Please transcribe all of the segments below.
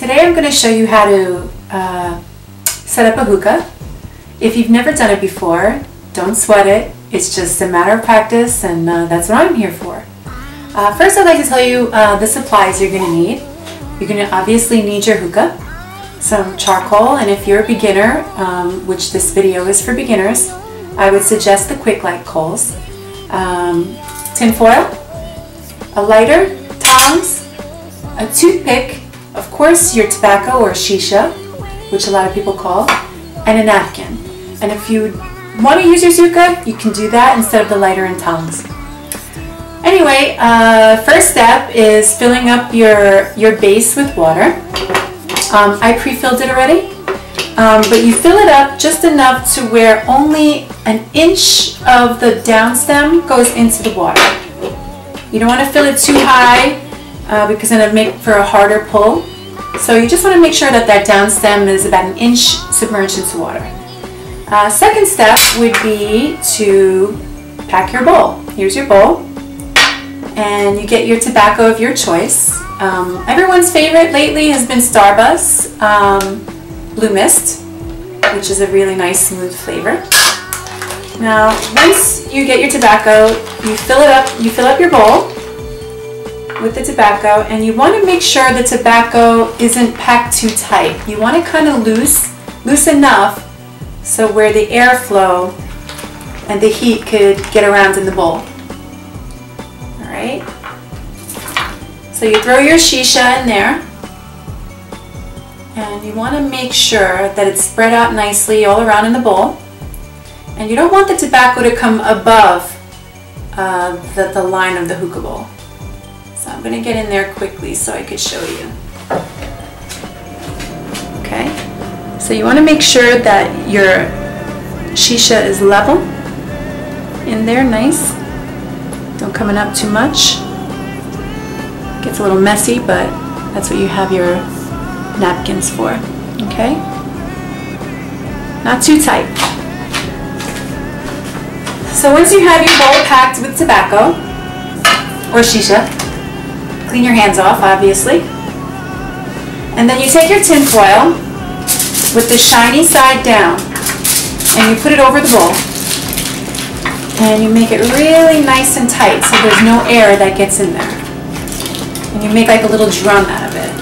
Today I'm going to show you how to set up a hookah. If you've never done it before, don't sweat it. It's just a matter of practice, and that's what I'm here for. First, I'd like to tell you the supplies you're going to need. You're going to obviously need your hookah, some charcoal, and if you're a beginner, which this video is for beginners, I would suggest the quick light coals, tin foil, a lighter, tongs, a toothpick, of course your tobacco or shisha, which a lot of people call, and a napkin. And if you want to use your hookah, you can do that instead of the lighter and tongs. Anyway, first step is filling up your base with water. I pre-filled it already, but you fill it up just enough to where only an inch of the down stem goes into the water. You don't want to fill it too high because then it'll make for a harder pull. So you just want to make sure that that down stem is about an inch submerged into water. Second step would be to pack your bowl. Here's your bowl, and you get your tobacco of your choice. Everyone's favorite lately has been Starbucks Blue Mist, which is a really nice smooth flavor. Now, once you get your tobacco, you fill up your bowl with the tobacco, and you want to make sure the tobacco isn't packed too tight. You want it kind of loose enough so where the airflow and the heat could get around in the bowl. Alright? So you throw your shisha in there, and you want to make sure that it's spread out nicely all around in the bowl. And you don't want the tobacco to come above the line of the hookah bowl. So I'm going to get in there quickly so I could show you. Okay, so you want to make sure that your shisha is level in there, nice. Don't come in up too much. Gets a little messy, but that's what you have your napkins for. Okay, not too tight. So once you have your bowl packed with tobacco or shisha, clean your hands off, obviously. And then you take your tin foil with the shiny side down, and you put it over the bowl. And you make it really nice and tight so there's no air that gets in there. And you make like a little drum out of it.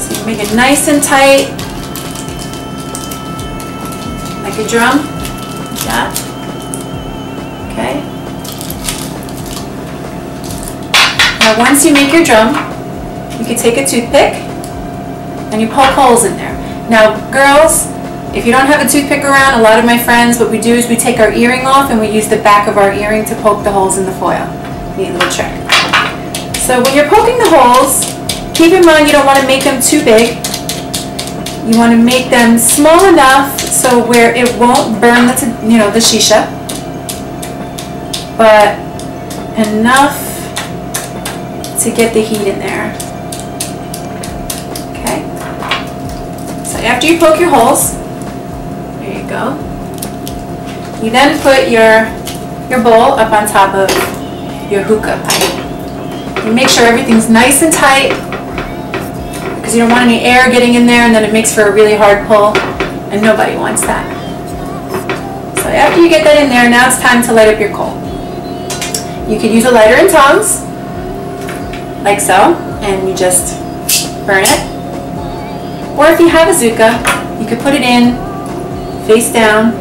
So you make it nice and tight, like a drum, like that. Okay. Now once you make your drum, you can take a toothpick and you poke holes in there. Now girls, if you don't have a toothpick around, a lot of my friends, what we do is we take our earring off and we use the back of our earring to poke the holes in the foil. Neat little trick. So when you're poking the holes, keep in mind you don't want to make them too big. You want to make them small enough so where it won't burn the shisha, but enough to get the heat in there. Okay. So after you poke your holes, there you go. You then put your bowl up on top of your hookah pipe. You make sure everything's nice and tight because you don't want any air getting in there, and then it makes for a really hard pull, and nobody wants that. So after you get that in there, now it's time to light up your coal. You could use a lighter and tongs, like so, and you just burn it. Or if you have a hookah, you could put it in face down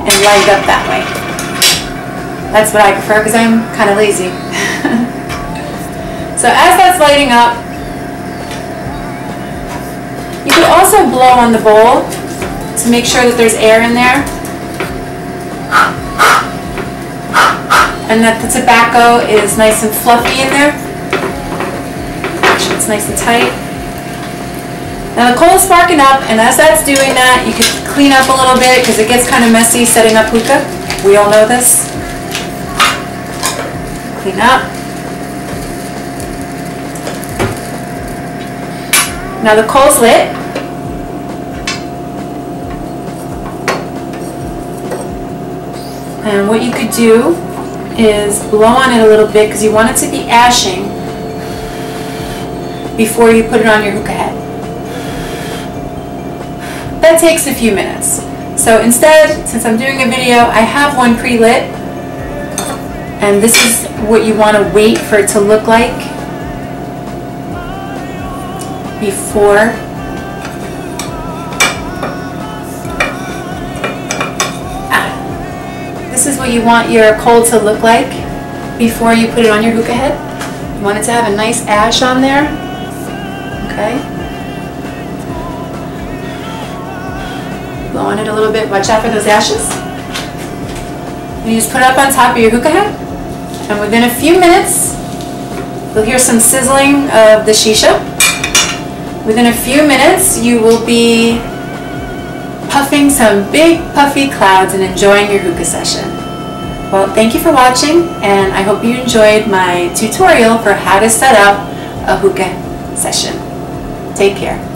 and light it up that way. That's what I prefer because I'm kind of lazy. So as that's lighting up, you could also blow on the bowl to make sure that there's air in there, and that the tobacco is nice and fluffy in there. Make sure it's nice and tight. Now the coal is sparking up, and as that's doing that, you can clean up a little bit because it gets kind of messy setting up hookah. We all know this. Clean up. Now the coal's lit. And what you could do is blow on it a little bit because you want it to be ashing. before you put it on your hookah head. That takes a few minutes. So instead, since I'm doing a video, I have one pre-lit, and this is what you want to wait for it to look like before this is what you want your coal to look like before you put it on your hookah head. You want it to have a nice ash on there. Okay. Blow on it a little bit. Watch out for those ashes. You just put it up on top of your hookah head, and within a few minutes, you'll hear some sizzling of the shisha. Within a few minutes, you will be puffing some big puffy clouds and enjoying your hookah session. Well, thank you for watching, and I hope you enjoyed my tutorial for how to set up a hookah session. Take care.